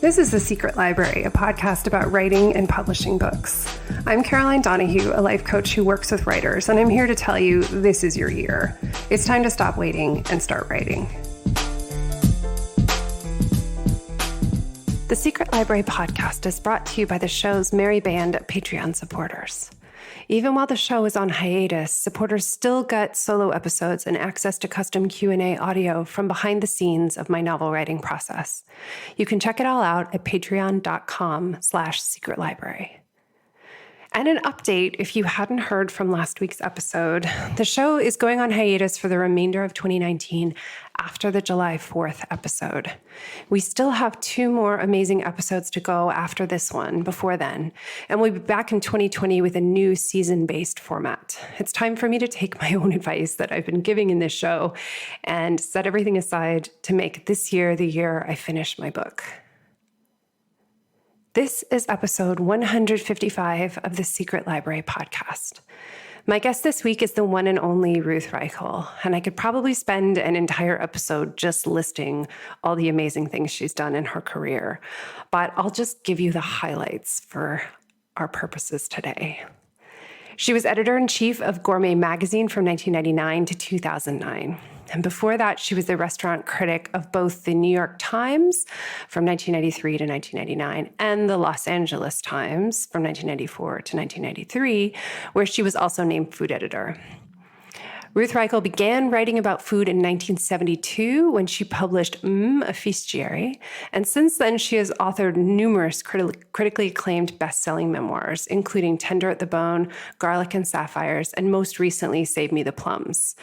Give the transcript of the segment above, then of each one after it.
This is The Secret Library, a podcast about writing and publishing books. I'm Caroline Donahue, a life coach who works with writers, and I'm here to tell you this is your year. It's time to stop waiting and start writing. The Secret Library podcast is brought to you by the show's merry band of Patreon supporters. Even while the show is on hiatus, supporters still get solo episodes and access to custom Q&A audio from behind the scenes of my novel writing process. You can check it all out at patreon.com/secretlibrary. And an update, if you hadn't heard from last week's episode, the show is going on hiatus for the remainder of 2019 after the July 4th episode. We still have 2 more amazing episodes to go after this one before then, and we'll be back in 2020 with a new season-based format. It's time for me to take my own advice that I've been giving in this show and set everything aside to make this year the year I finish my book. This is episode 155 of the Secret Library podcast. My guest this week is the one and only Ruth Reichl, and I could probably spend an entire episode just listing all the amazing things she's done in her career, but I'll just give you the highlights for our purposes today. She was editor-in-chief of Gourmet magazine from 1999 to 2009. And before that, she was the restaurant critic of both the New York Times from 1993 to 1999 and the Los Angeles Times from 1994 to 1993, where she was also named food editor. Ruth Reichl began writing about food in 1972 when she published a Fistieri, and since then she has authored numerous critically acclaimed best-selling memoirs, including Tender at the Bone, Garlic and Sapphires, and most recently, Save Me the Plums.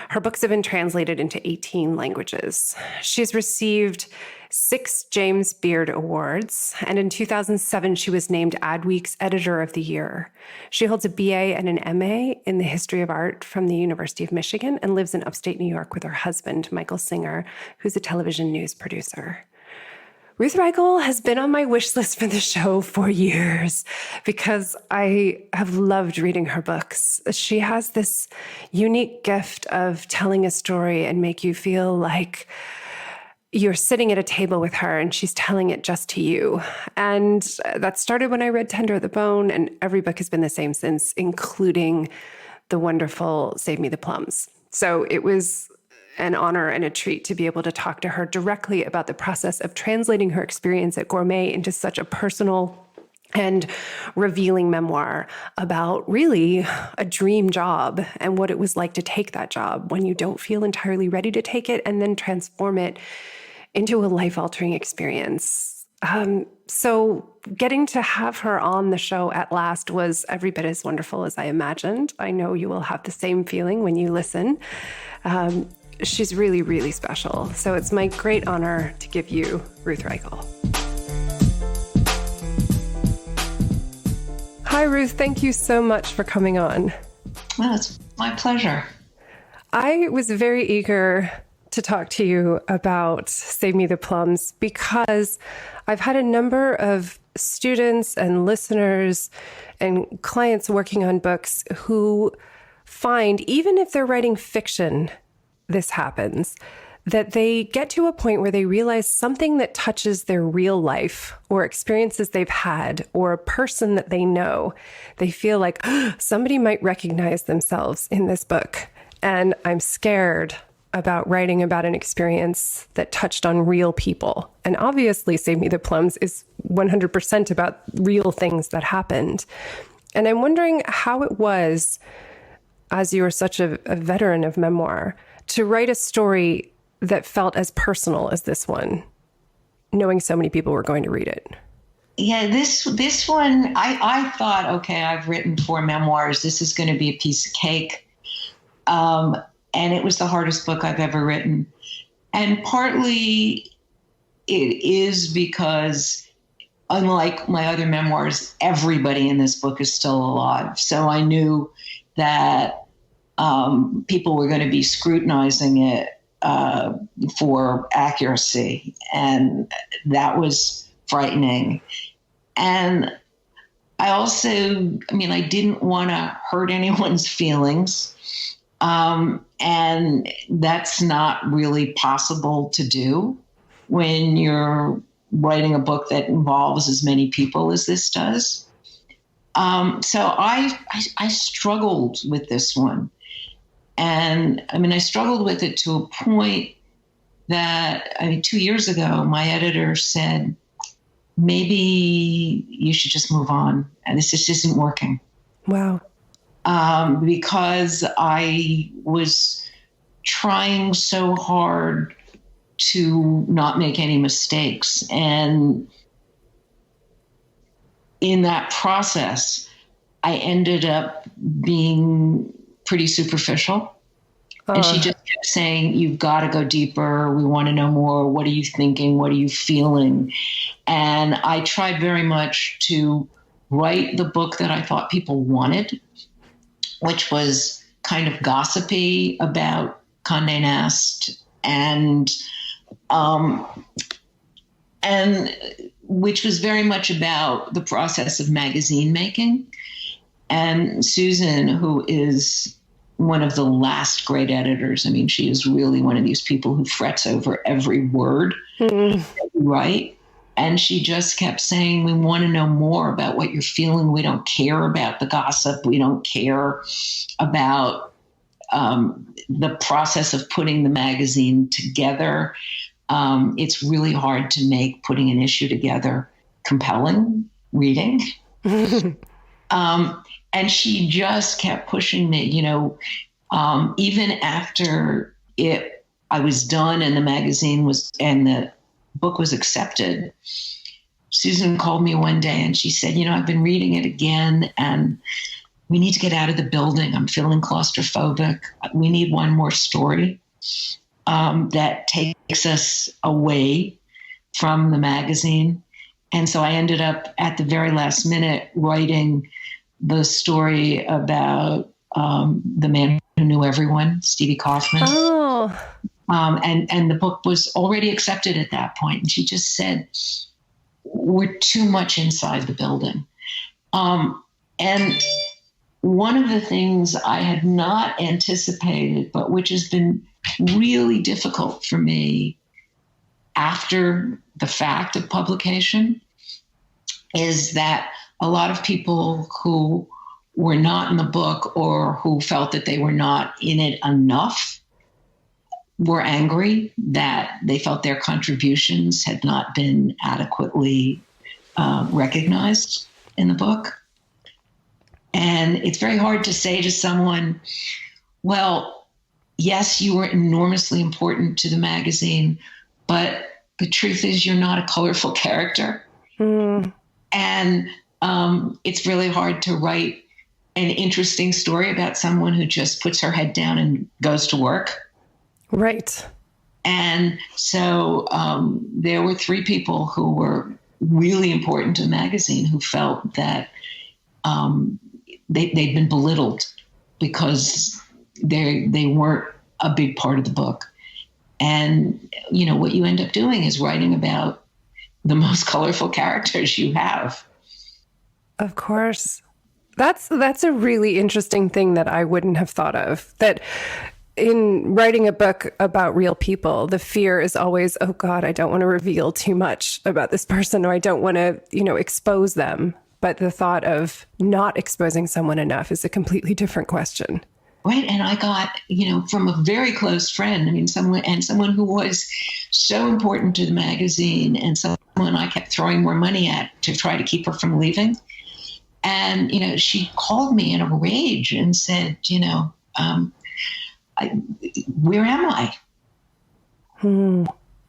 Her books have been translated into 18 languages. She has received 6 James Beard Awards, and in 2007, she was named Adweek's Editor of the Year. She holds a BA and an MA in the History of Art from the University of Michigan and lives in upstate New York with her husband, Michael Singer, who's a television news producer. Ruth Reichl has been on my wish list for the show for years because I have loved reading her books. She has this unique gift of telling a story and make you feel like you're sitting at a table with her and she's telling it just to you. And that started when I read Tender at the Bone, and every book has been the same since, including the wonderful Save Me the Plums. So it was an honor and a treat to be able to talk to her directly about the process of translating her experience at Gourmet into such a personal and revealing memoir about really a dream job and what it was like to take that job when you don't feel entirely ready to take it and then transform it into a life-altering experience. So getting to have her on the show at last was every bit as wonderful as I imagined. I know you will have the same feeling when you listen. She's really, really special. So it's my great honor to give you Ruth Reichl. Hi, Ruth. Thank you so much for coming on. Well, it's my pleasure. I was very eager to talk to you about Save Me the Plums because I've had a number of students and listeners and clients working on books who find, even if they're writing fiction, this happens, that they get to a point where they realize something that touches their real life or experiences they've had or a person that they know. They feel like somebody might recognize themselves in this book. And I'm scared about writing about an experience that touched on real people. And obviously, Save Me the Plums is 100% about real things that happened. And I'm wondering how it was, as you are such a veteran of memoir, to write a story that felt as personal as this one, knowing so many people were going to read it. Yeah, this one, I thought, okay, I've written 4 memoirs. This is going to be a piece of cake. And it was the hardest book I've ever written. And partly it is because, unlike my other memoirs, everybody in this book is still alive. So I knew that people were going to be scrutinizing it for accuracy. And that was frightening. And I also, I didn't want to hurt anyone's feelings. And that's not really possible to do when you're writing a book that involves as many people as this does. So I struggled with this one. And I mean, I struggled with it to a point that, 2 years ago, my editor said, maybe you should just move on. And this just isn't working. Wow. Because I was trying so hard to not make any mistakes. And in that process, I ended up being pretty superficial. And she just kept saying, you've got to go deeper. We want to know more. What are you thinking? What are you feeling? And I tried very much to write the book that I thought people wanted, which was kind of gossipy about Condé Nast and which was very much about the process of magazine making. And Susan, who is one of the last great editors, I mean, she is really one of these people who frets over every word that you write. And she just kept saying, we want to know more about what you're feeling. We don't care about the gossip. We don't care about the process of putting the magazine together. It's really hard to make putting an issue together compelling reading. And she just kept pushing me, even after I was done and the magazine and the book was accepted. Susan called me one day and she said, I've been reading it again and we need to get out of the building. I'm feeling claustrophobic. We need one more story that takes us away from the magazine. And so I ended up at the very last minute writing the story about the man who knew everyone, Stevie Kaufman. Oh. And the book was already accepted at that point. And she just said, we're too much inside the building. And one of the things I had not anticipated, but which has been really difficult for me after the fact of publication, is that a lot of people who were not in the book or who felt that they were not in it enough were angry that they felt their contributions had not been adequately recognized in the book. And it's very hard to say to someone, well, yes, you were enormously important to the magazine, but the truth is you're not a colorful character. And it's really hard to write an interesting story about someone who just puts her head down and goes to work. Right. And so there were 3 people who were really important to the magazine who felt that they'd been belittled because they weren't a big part of the book. And, what you end up doing is writing about the most colorful characters you have. Of course. That's a really interesting thing that I wouldn't have thought of. That in writing a book about real people, the fear is always, oh God, I don't want to reveal too much about this person, or I don't want to, expose them. But the thought of not exposing someone enough is a completely different question. Right. And I got, from a very close friend, someone who was so important to the magazine and someone I kept throwing more money at to try to keep her from leaving. And, she called me in a rage and said, where am I?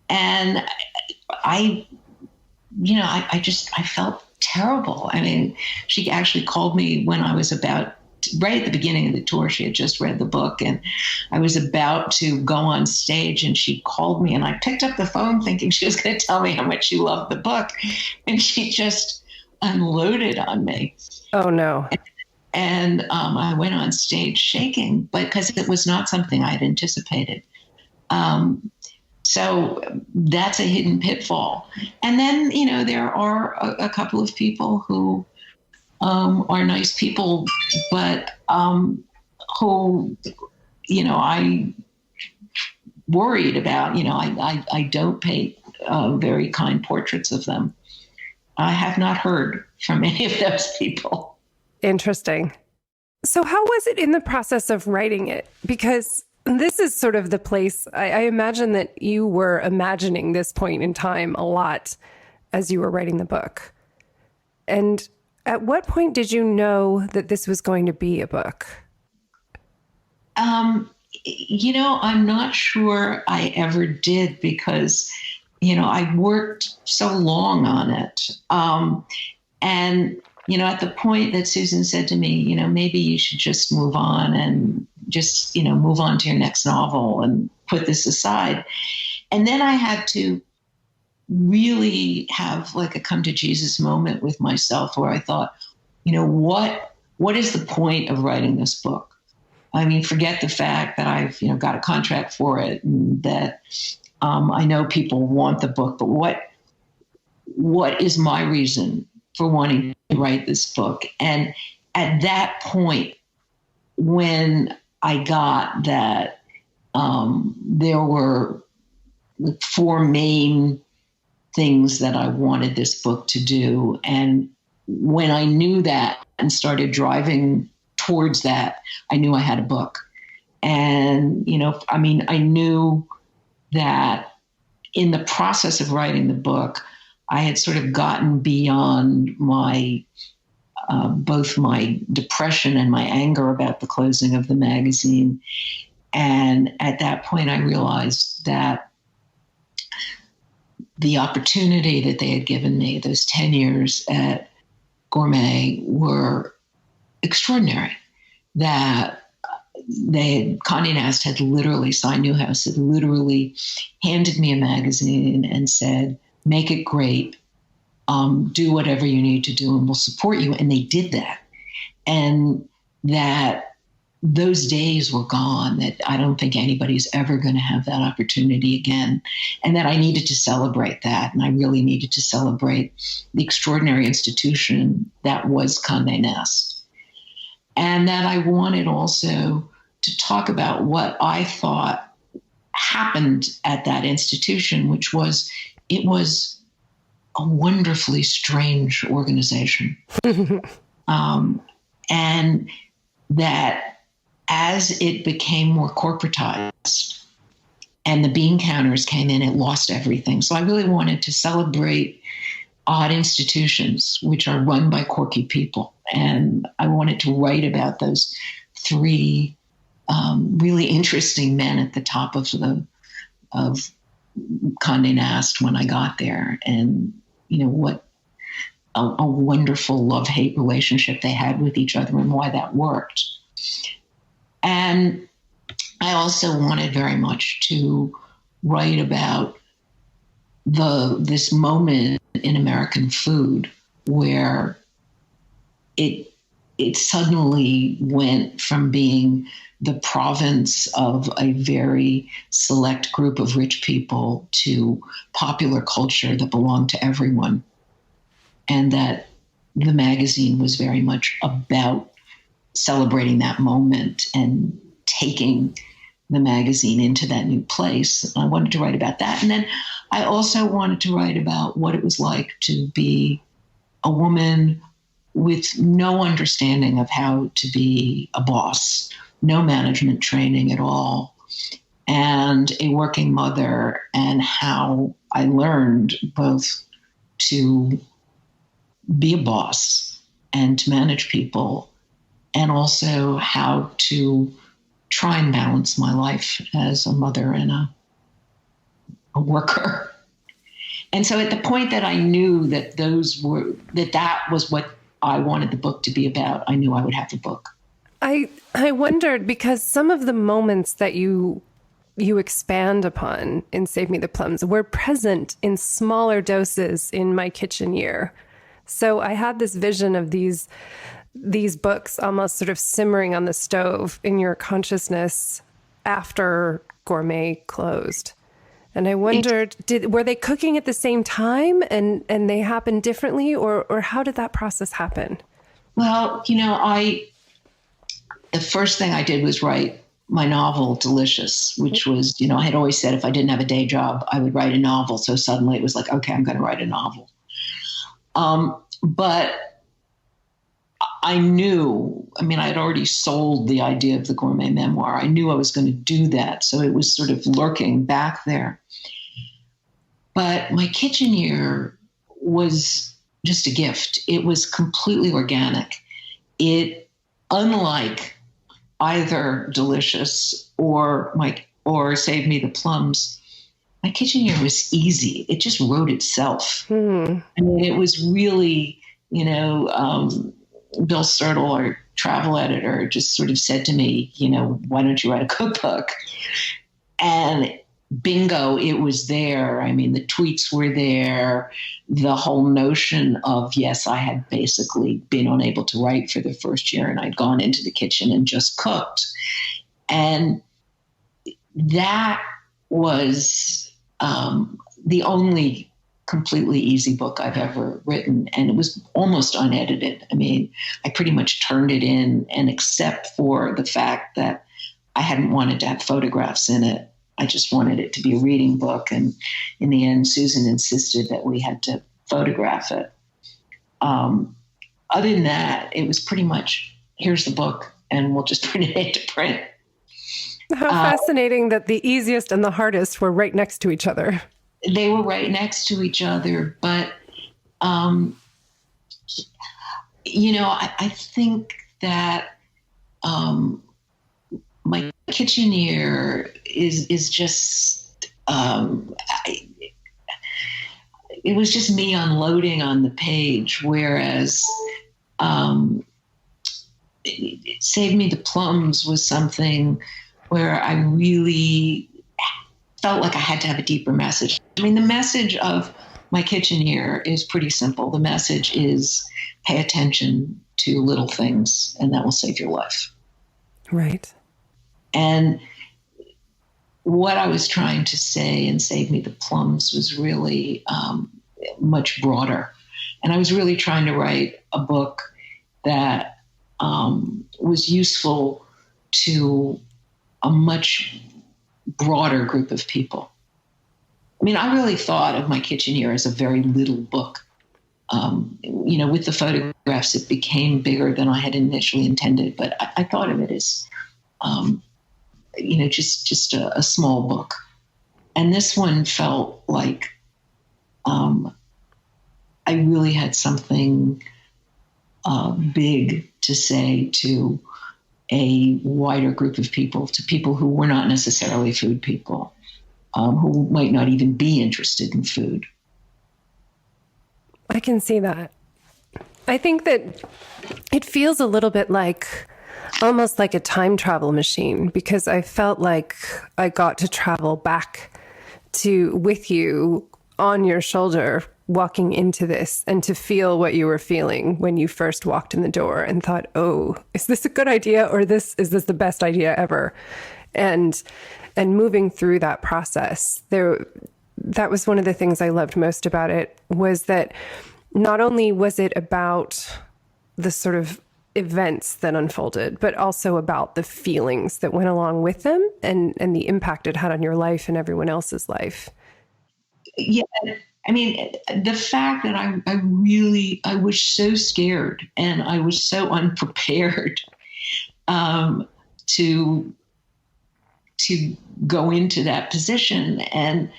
And I felt terrible. I mean, she actually called me when I was right at the beginning of the tour. She had just read the book and I was about to go on stage and she called me and I picked up the phone thinking she was going to tell me how much she loved the book. And she just unloaded on me. Oh no. And I went on stage shaking, but because it was not something I'd anticipated. So that's a hidden pitfall. And then, there are a couple of people who are nice people, but who, I worried about, I don't pay very kind portraits of them. I have not heard from any of those people. Interesting. So how was it in the process of writing it? Because this is sort of the place, I imagine that you were imagining this point in time a lot as you were writing the book. And at what point did you know that this was going to be a book? I'm not sure I ever did because, I worked so long on it. And at the point that Susan said to me, maybe you should just move on and just, move on to your next novel and put this aside. And then I had to really have like a come to Jesus moment with myself where I thought, what is the point of writing this book? I mean, forget the fact that I've, got a contract for it and that I know people want the book, but what is my reason for wanting to write this book? And at that point, when I got that there were 4 main things that I wanted this book to do, and when I knew that and started driving towards that, I knew I had a book. And, I knew that in the process of writing the book, I had sort of gotten beyond my both my depression and my anger about the closing of the magazine. And at that point, I realized that the opportunity that they had given me, those 10 years at Gourmet, were extraordinary. That Condé Nast had literally, Cy Newhouse had literally handed me a magazine and said, make it great, do whatever you need to do and we'll support you. And they did that. And that those days were gone, that I don't think anybody's ever going to have that opportunity again. And that I needed to celebrate that. And I really needed to celebrate the extraordinary institution that was Condé Nast. And that I wanted also to talk about what I thought happened at that institution, which was, it was a wonderfully strange organization. And that as it became more corporatized and the bean counters came in, it lost everything. So I really wanted to celebrate odd institutions, which are run by quirky people. And I wanted to write about those 3 really interesting men at the top of Condé Nast when I got there, and what a wonderful love-hate relationship they had with each other and why that worked. And I also wanted very much to write about this moment in American food where it suddenly went from being the province of a very select group of rich people to popular culture that belonged to everyone. And that the magazine was very much about celebrating that moment and taking the magazine into that new place. I wanted to write about that. And then I also wanted to write about what it was like to be a woman with no understanding of how to be a boss, no management training at all, and a working mother, and how I learned both to be a boss and to manage people, and also how to try and balance my life as a mother and a worker. And so at the point that I knew that that was what I wanted the book to be about, I knew I would have the book. I wondered, because some of the moments that you expand upon in Save Me the Plums were present in smaller doses in My Kitchen Year. So I had this vision of these books almost sort of simmering on the stove in your consciousness after Gourmet closed. And I wondered, were they cooking at the same time and they happened differently, or how did that process happen? Well, the first thing I did was write my novel, Delicious, which was, I had always said if I didn't have a day job, I would write a novel. So suddenly it was like, okay, I'm going to write a novel. But I knew, I had already sold the idea of the gourmet memoir. I knew I was going to do that. So it was sort of lurking back there. But my kitchen year was just a gift. It was completely organic. It, unlike either Delicious or Save Me the Plums, my kitchen year was easy. It just wrote itself. It was really, Bill Sertle, our travel editor, just sort of said to me, why don't you write a cookbook? And bingo, it was there. The tweets were there. The whole notion of, yes, I had basically been unable to write for the first year, and I'd gone into the kitchen and just cooked. And that was the only completely easy book I've ever written. And it was almost unedited. I pretty much turned it in, and except for the fact that I hadn't wanted to have photographs in it, I just wanted it to be a reading book. And in the end, Susan insisted that we had to photograph it. Other than that, it was pretty much, here's the book, and we'll just print it into print. How fascinating that the easiest and the hardest were right next to each other. They were right next to each other. But, I think that my kitchen year is just, it was just me unloading on the page, whereas Save Me the Plums was something where I really felt like I had to have a deeper message. The message of my kitchen year is pretty simple. The message is pay attention to little things, and that will save your life. Right. And what I was trying to say in Save Me the Plums was really much broader. And I was really trying to write a book that was useful to a much broader group of people. I really thought of my kitchen year as a very little book. With the photographs, it became bigger than I had initially intended, but I thought of it as just a small book. And this one felt like I really had something big to say to a wider group of people, to people who were not necessarily food people, who might not even be interested in food. I can see that. I think that it feels a little bit like almost like a time travel machine, because I felt like I got to travel back with you on your shoulder, walking into this, and to feel what you were feeling when you first walked in the door and thought, oh, is this a good idea, or is this the best idea ever? And moving through that process, that was one of the things I loved most about it, was that not only was it about the sort of events that unfolded, but also about the feelings that went along with them, and the impact it had on your life and everyone else's life. Yeah. The fact that I was so scared and I was so unprepared to go into that position. And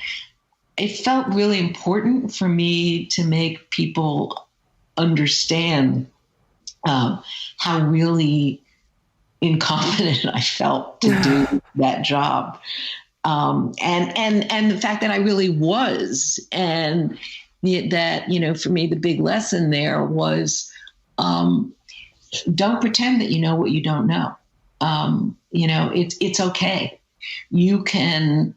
it felt really important for me to make people understand how really incompetent I felt to do that job. And the fact that I really was, and that, for me, the big lesson there was, don't pretend that you know what you don't know. It's okay. You can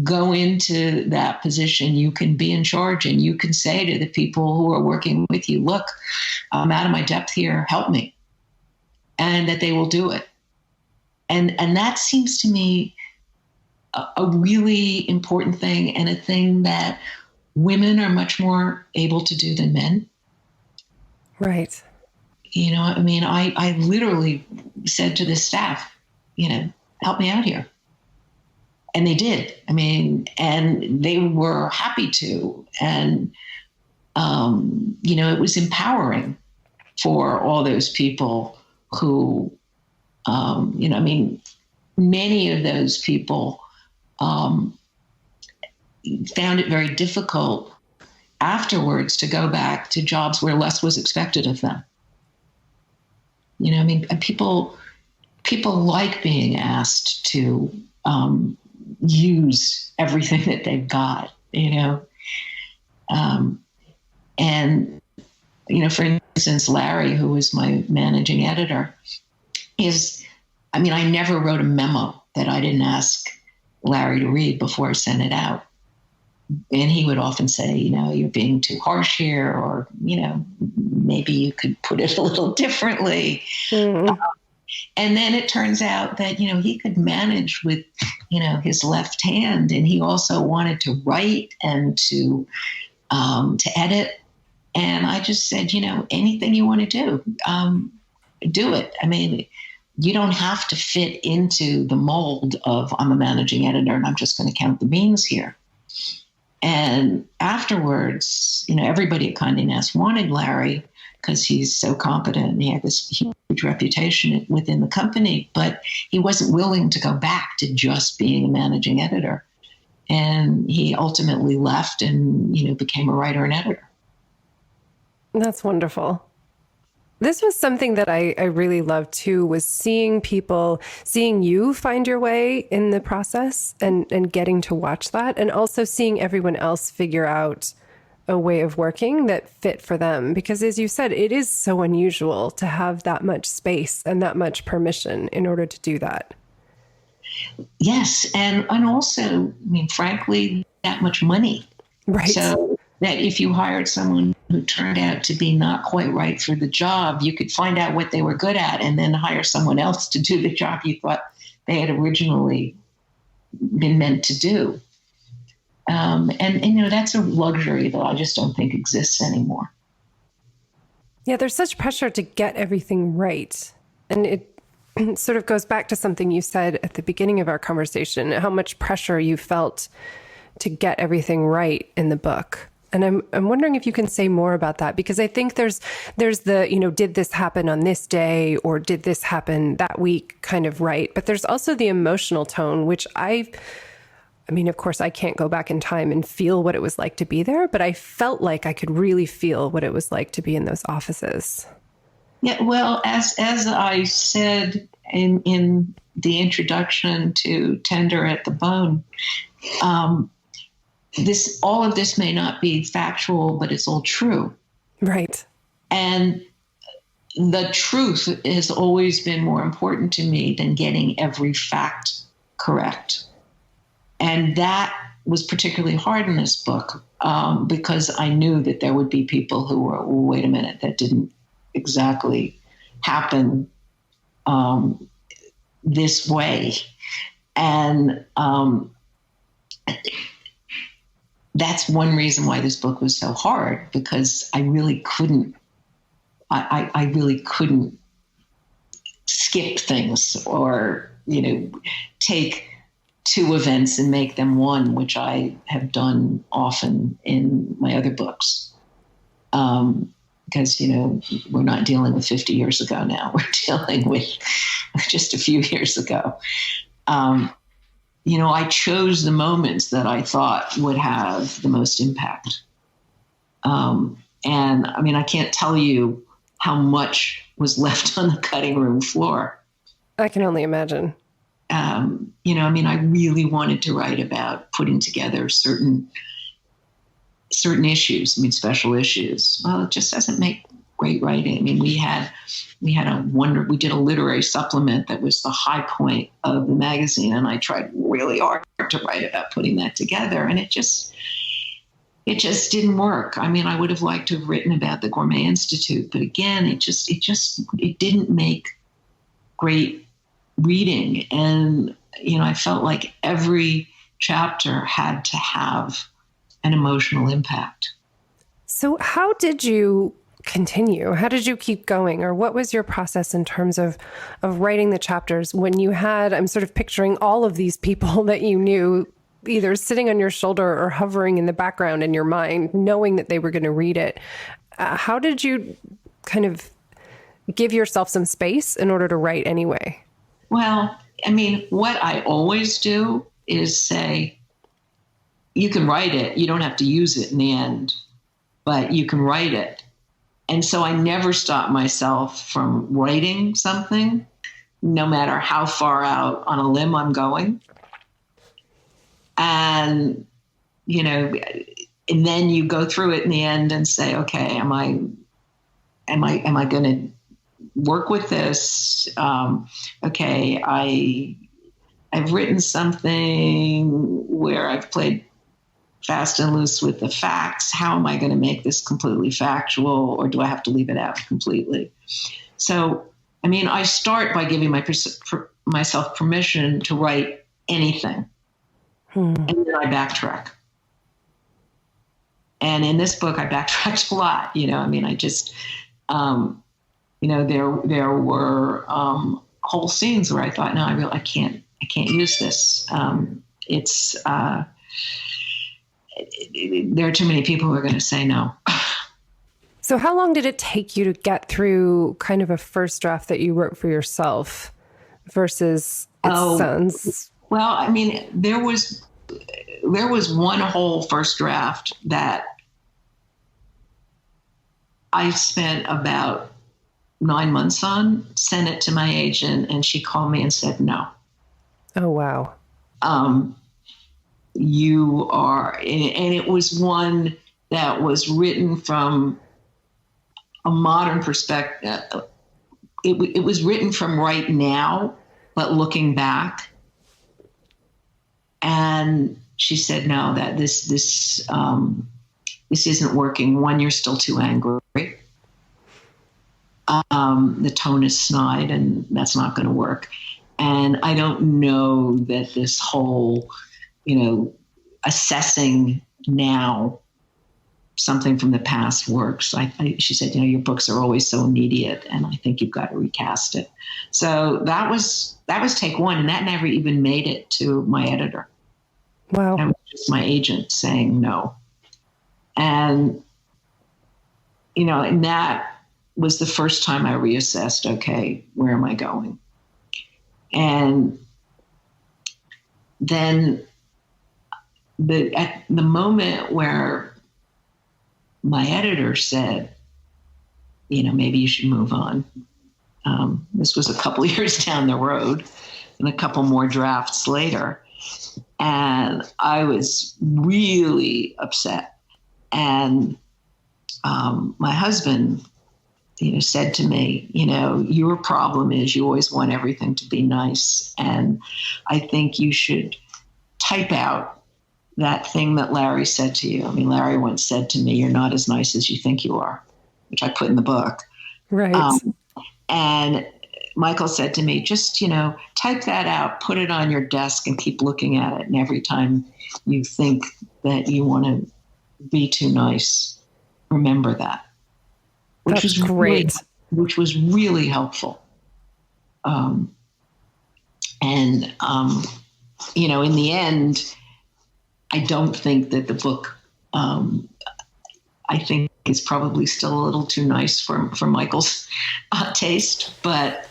go into that position. You can be in charge, and you can say to the people who are working with you, look, I'm out of my depth here, help me. And that they will do it. And that seems to me a really important thing, and a thing that women are much more able to do than men. Right. I mean, I literally said to the staff, help me out here. And they did. I mean, and they were happy to. And, it was empowering for all those people who, I mean, many of those people found it very difficult afterwards to go back to jobs where less was expected of them. I mean, people like being asked to use everything that they've got, and, for instance, Larry, who was my managing editor, I never wrote a memo that I didn't ask Larry to read before I sent it out. And he would often say, you're being too harsh here, or, maybe you could put it a little differently. Mm-hmm. And then it turns out that, he could manage with, his left hand, and he also wanted to write and to edit. And I just said, anything you want to do it. I mean, you don't have to fit into the mold of I'm a managing editor and I'm just going to count the beans here. And afterwards, everybody at Condé Nast wanted Larry because he's so competent and he had this huge reputation within the company, but he wasn't willing to go back to just being a managing editor. And he ultimately left and, became a writer and editor. That's wonderful. This was something that I really loved too, was seeing you find your way in the process and getting to watch that, and also seeing everyone else figure out a way of working that fit for them. Because as you said, it is so unusual to have that much space and that much permission in order to do that. Yes. And also, frankly, that much money. Right. So that if you hired someone who turned out to be not quite right for the job, you could find out what they were good at and then hire someone else to do the job you thought they had originally been meant to do. And that's a luxury that I just don't think exists anymore. Yeah, there's such pressure to get everything right. And it sort of goes back to something you said at the beginning of our conversation, how much pressure you felt to get everything right in the book. And I'm wondering if you can say more about that, because I think there's the, did this happen on this day or did this happen that week kind of right? But there's also the emotional tone, which of course, I can't go back in time and feel what it was like to be there, but I felt like I could really feel what it was like to be in those offices. Yeah, well, as I said in the introduction to Tender at the Bone, all of this may not be factual, but it's all true. Right. And the truth has always been more important to me than getting every fact correct. And that was particularly hard in this book because I knew that there would be people who were, wait a minute, that didn't exactly happen this way. And that's one reason why this book was so hard, because I really couldn't skip things or, take two events and make them one, which I have done often in my other books. Because, we're not dealing with 50 years ago now. We're dealing with just a few years ago. I chose the moments that I thought would have the most impact. And I can't tell you how much was left on the cutting room floor. I can only imagine. I really wanted to write about putting together certain issues, special issues. Well, it just doesn't make great writing. we did a literary supplement that was the high point of the magazine, and I tried really hard to write about putting that together, and it just didn't work. I would have liked to have written about the Gourmet Institute, but again, it didn't make great reading. And, I felt like every chapter had to have an emotional impact. So how did you continue? How did you keep going? Or what was your process in terms of writing the chapters when you had, I'm sort of picturing all of these people that you knew either sitting on your shoulder or hovering in the background in your mind, knowing that they were going to read it. How did you kind of give yourself some space in order to write anyway? Well, I mean, what I always do is say, you can write it. You don't have to use it in the end, but you can write it. And so I never stop myself from writing something, no matter how far out on a limb I'm going. And, you know, and then you go through it in the end and say, okay, am I going to work with this? Okay, I've written something where I've played fast and loose with the facts. How am I going to make this completely factual, or do I have to leave it out completely? So, I mean, I start by giving myself permission to write anything. And then I backtrack. And in this book, I backtracked a lot. You know, I mean, I just, you know, there were whole scenes where I thought, no, I can't use this. There are too many people who are going to say no. So how long did it take you to get through kind of a first draft that you wrote for yourself versus its sons? Well, I mean, there was one whole first draft that I spent about 9 months on, sent it to my agent, and she called me and said no. Oh, wow. You are, and it was one that was written from a modern perspective. It was written from right now, but looking back. And she said, no, that this isn't working. One, you're still too angry. The tone is snide, and that's not going to work. And I don't know that this whole, you know, assessing now something from the past works. She said, you know, your books are always so immediate, and I think you've got to recast it. So that was take one, and that never even made it to my editor. Wow. That was just my agent saying no. And, you know, and that was the first time I reassessed, okay, where am I going? And then at the moment where my editor said, you know, maybe you should move on. This was a couple years down the road and a couple more drafts later. And I was really upset. And my husband, you know, said to me, you know, your problem is you always want everything to be nice. And I think you should type out that thing that Larry said to you. I mean, Larry once said to me, you're not as nice as you think you are, which I put in the book. Right. And Michael said to me, just, you know, type that out, put it on your desk and keep looking at it. And every time you think that you want to be too nice, remember that. Which was great. Which was really helpful. You know, in the end, I don't think that the book, I think is probably still a little too nice for Michael's taste, but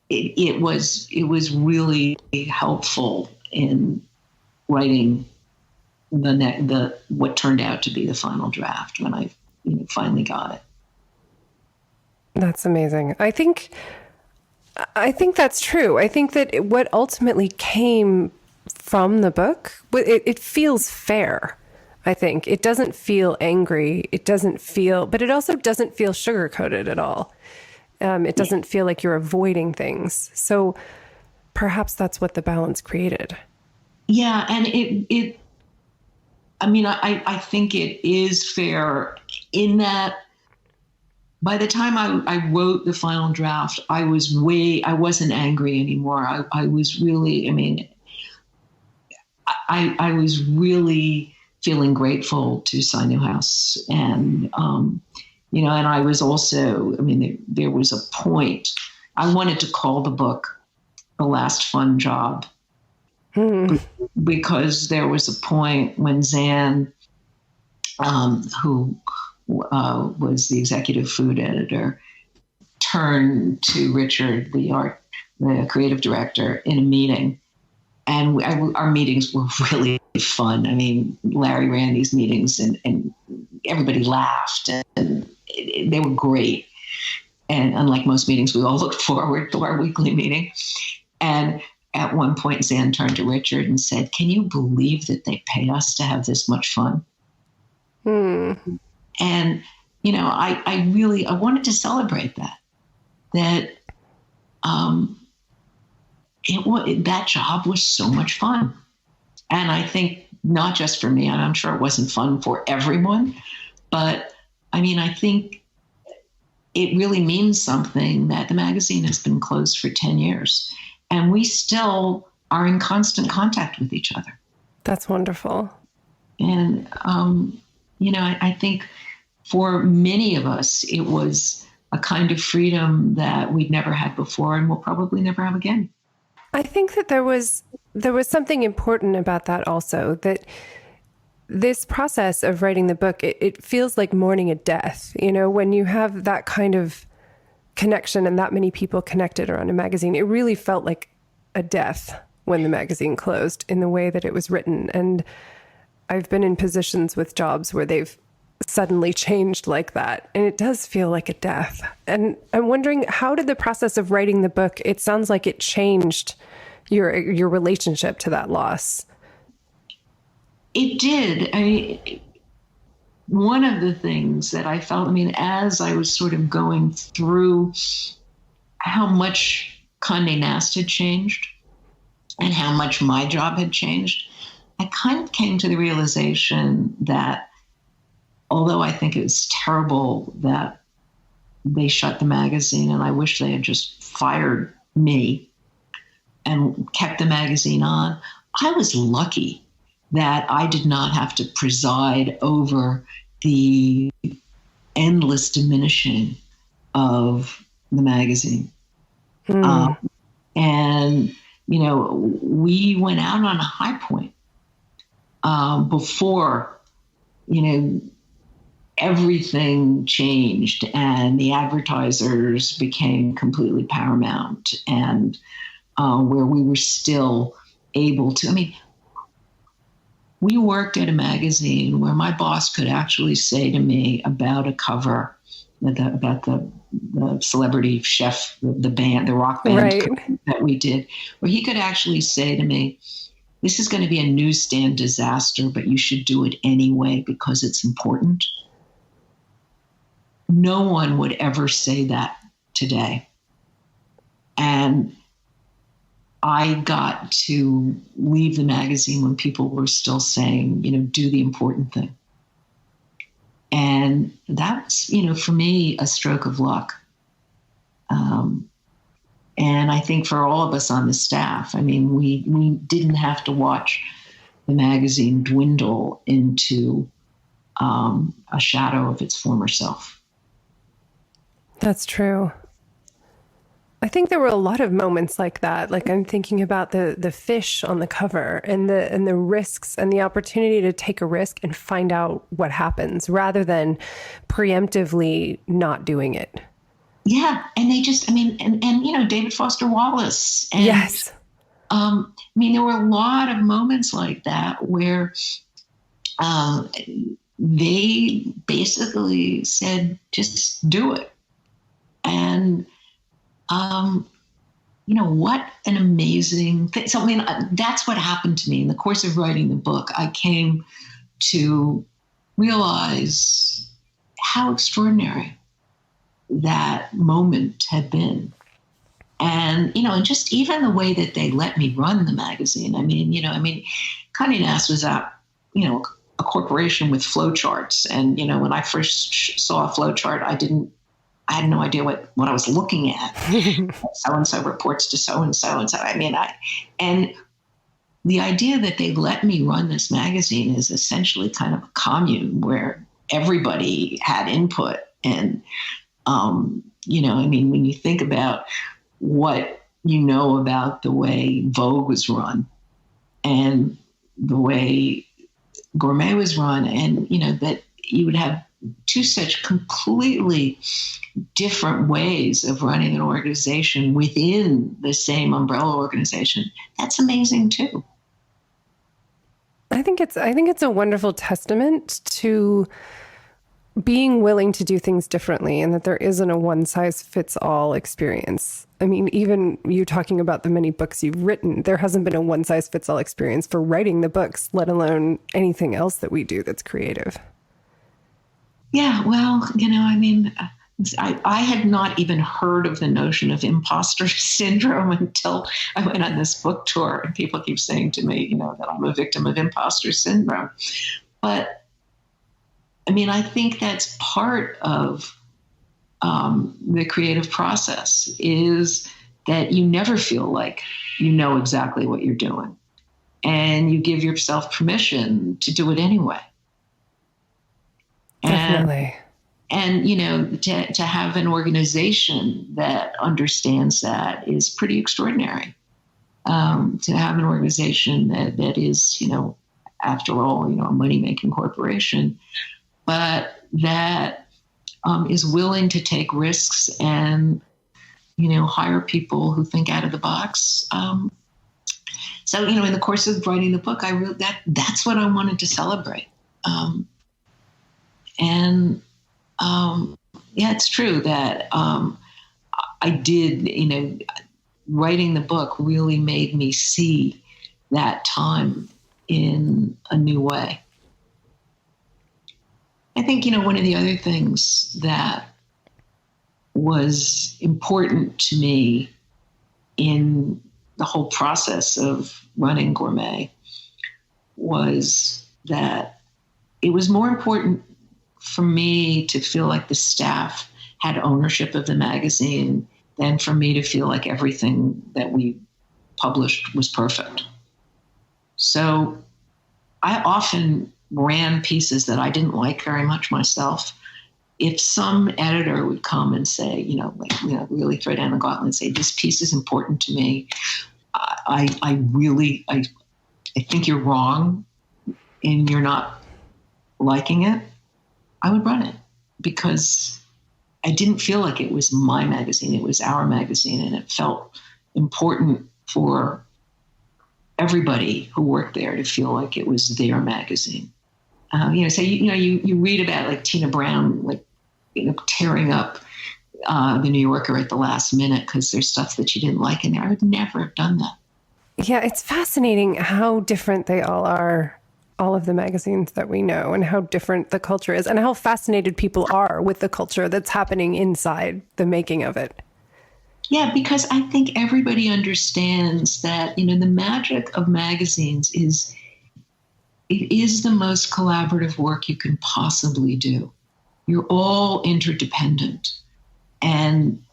it was really helpful in writing what turned out to be the final draft when I finally got it. That's amazing. I think that's true. I think that what ultimately came from the book, it feels fair. I think it doesn't feel angry. It doesn't feel, but it also doesn't feel sugar-coated at all. It doesn't feel like you're avoiding things. So perhaps that's what the balance created. Yeah. And I think it is fair in that by the time I wrote the final draft, I wasn't angry anymore. I was really, I was really feeling grateful to Cy Newhouse. And, and I was also, there was a point, I wanted to call the book The Last Fun Job, because there was a point when Zan, who was the executive food editor, turned to Richard, the creative director, in a meeting. And our meetings were really fun. Larry ran these meetings and everybody laughed, and they were great. And unlike most meetings, we all looked forward to our weekly meeting. And at one point, Zan turned to Richard and said, "Can you believe that they pay us to have this much fun?" And, I wanted to celebrate that that job was so much fun. And I think not just for me, and I'm sure it wasn't fun for everyone, but I think it really means something that the magazine has been closed for 10 years and we still are in constant contact with each other. That's wonderful. And, I think for many of us, it was a kind of freedom that we'd never had before and we'll probably never have again. I think that there was something important about that also, that this process of writing the book, it feels like mourning a death. When you have that kind of connection and that many people connected around a magazine, it really felt like a death when the magazine closed in the way that it was written. And I've been in positions with jobs where they've suddenly changed like that. And it does feel like a death. And I'm wondering, how did the process of writing the book, it sounds like it changed your relationship to that loss? It did. One of the things that I felt, as I was sort of going through how much Condé Nast had changed and how much my job had changed, I kind of came to the realization that although I think it was terrible that they shut the magazine, and I wish they had just fired me and kept the magazine on, I was lucky that I did not have to preside over the endless diminishing of the magazine. And, we went out on a high point before, everything changed and the advertisers became completely paramount, and where we were still able to, we worked at a magazine where my boss could actually say to me about a cover, about the celebrity chef, the band, the rock band right. that we did, where he could actually say to me, "This is going to be a newsstand disaster, but you should do it anyway because it's important." No one would ever say that today. And I got to leave the magazine when people were still saying, do the important thing. And that's, for me, a stroke of luck. And I think for all of us on the staff, we didn't have to watch the magazine dwindle into a shadow of its former self. That's true. I think there were a lot of moments like that. Like I'm thinking about the fish on the cover and the risks and the opportunity to take a risk and find out what happens rather than preemptively not doing it. Yeah. And they just, and David Foster Wallace. And, yes. There were a lot of moments like that where they basically said, just do it. And, what an amazing thing. So, that's what happened to me in the course of writing the book. I came to realize how extraordinary that moment had been. And, and just even the way that they let me run the magazine. Condé Nast was out, a corporation with flowcharts. And, when I first saw a flowchart, I had no idea what I was looking at. So-and-so reports to so-and-so. And so, and the idea that they let me run this magazine is essentially kind of a commune where everybody had input. And, I mean, when you think about what you know about the way Vogue was run and the way Gourmet was run, and, that you would have two such completely different ways of running an organization within the same umbrella organization. That's amazing too. I think it's a wonderful testament to being willing to do things differently, and that there isn't a one size fits all experience. I mean, even you talking about the many books you've written, there hasn't been a one size fits all experience for writing the books, let alone anything else that we do that's creative. Yeah, well, I mean, I had not even heard of the notion of imposter syndrome until I went on this book tour, and people keep saying to me, that I'm a victim of imposter syndrome. But I mean, I think that's part of the creative process, is that you never feel like you know exactly what you're doing, and you give yourself permission to do it anyway. Definitely. And to have an organization that understands that is pretty extraordinary. To have an organization that is, after all, a money-making corporation, but that is willing to take risks and, hire people who think out of the box. So, in the course of writing the book, that's what I wanted to celebrate. It's true that I did, writing the book really made me see that time in a new way. I think, one of the other things that was important to me in the whole process of running Gourmet was that it was more important for me to feel like the staff had ownership of the magazine than for me to feel like everything that we published was perfect. So I often ran pieces that I didn't like very much myself. If some editor would come and say, really throw down the gauntlet and say, this piece is important to me, I think you're wrong and you're not liking it, I would run it, because I didn't feel like it was my magazine. It was our magazine, and it felt important for everybody who worked there to feel like it was their magazine. So you read about like Tina Brown, tearing up the New Yorker at the last minute because there's stuff that she didn't like in there. I would never have done that. Yeah, it's fascinating how different they all are, all of the magazines that we know, and how different the culture is, and how fascinated people are with the culture that's happening inside the making of it. Yeah, because I think everybody understands that, the magic of magazines is it is the most collaborative work you can possibly do. You're all interdependent. And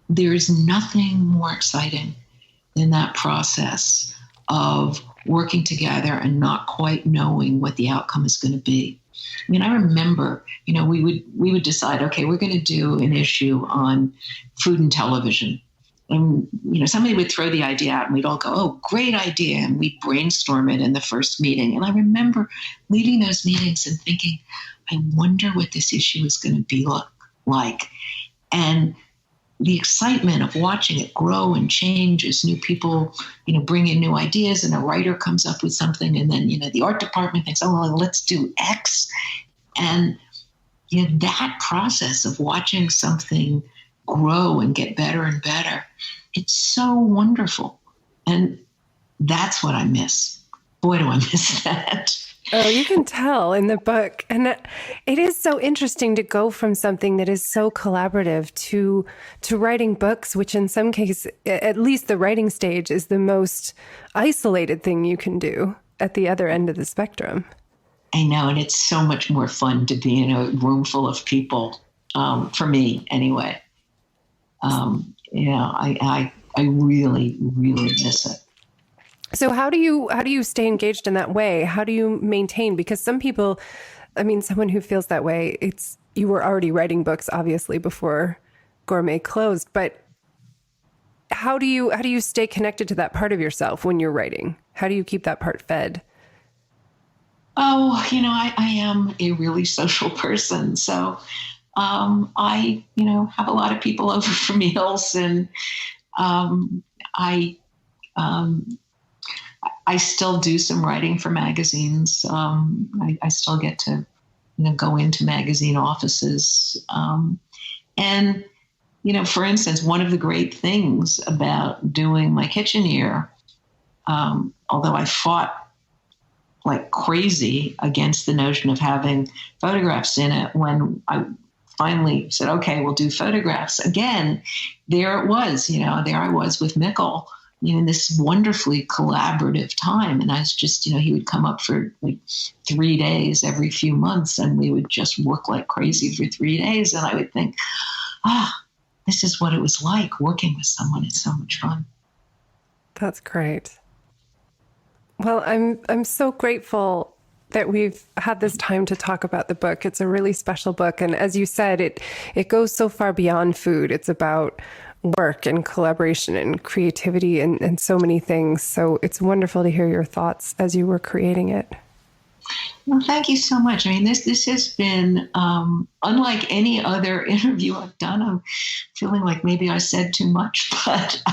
there is nothing more exciting than that process of working together and not quite knowing what the outcome is going to be. I mean, I remember, we would decide, okay, we're going to do an issue on food and television. And, somebody would throw the idea out and we'd all go, oh, great idea. And we'd brainstorm it in the first meeting. And I remember leading those meetings and thinking, I wonder what this issue is going to be like. And the excitement of watching it grow and change as new people, bring in new ideas, and a writer comes up with something, and then, the art department thinks, oh, well, let's do X. And that process of watching something grow and get better and better, it's so wonderful. And that's what I miss. Boy, do I miss that. Oh, you can tell in the book. And it is so interesting to go from something that is so collaborative to writing books, which in some cases, at least the writing stage, is the most isolated thing you can do at the other end of the spectrum. I know. And it's so much more fun to be in a room full of people, for me anyway. I really, really miss it. So how do you stay engaged in that way? How do you maintain? Because some people, I mean, someone who feels that way, you were already writing books, obviously, before Gourmet closed, but how do you stay connected to that part of yourself when you're writing? How do you keep that part fed? Oh, I am a really social person. So I, have a lot of people over for meals, and I I still do some writing for magazines. I still get to, go into magazine offices. And, for instance, one of the great things about doing my kitchen year, although I fought like crazy against the notion of having photographs in it, when I finally said, okay, we'll do photographs again, there it was, there I was with Mickle, in this wonderfully collaborative time. And I was just, he would come up for like 3 days every few months, and we would just work like crazy for 3 days. And I would think, this is what it was like working with someone. It's so much fun. That's great. Well, I'm so grateful that we've had this time to talk about the book. It's a really special book. And as you said, it goes so far beyond food. It's about work and collaboration and creativity and so many things. So it's wonderful to hear your thoughts as you were creating it. Well, thank you so much. I mean, this has been unlike any other interview I've done. I'm feeling like maybe I said too much, but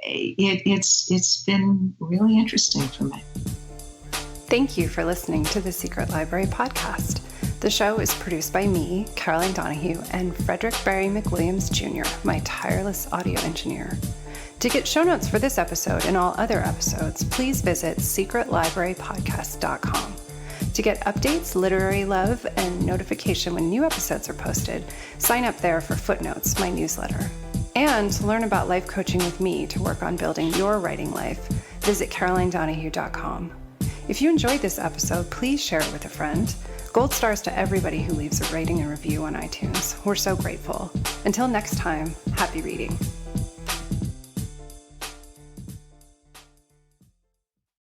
it's been really interesting for me. Thank you for listening to the Secret Library podcast. The show is produced by me, Caroline Donahue, and Frederick Barry McWilliams Jr., my tireless audio engineer. To get show notes for this episode and all other episodes, please visit secretlibrarypodcast.com. To get updates, literary love, and notification when new episodes are posted, sign up there for Footnotes, my newsletter. And to learn about life coaching with me to work on building your writing life, visit carolinedonahue.com. If you enjoyed this episode, please share it with a friend. Gold stars to everybody who leaves a rating and review on iTunes. We're so grateful. Until next time, happy reading.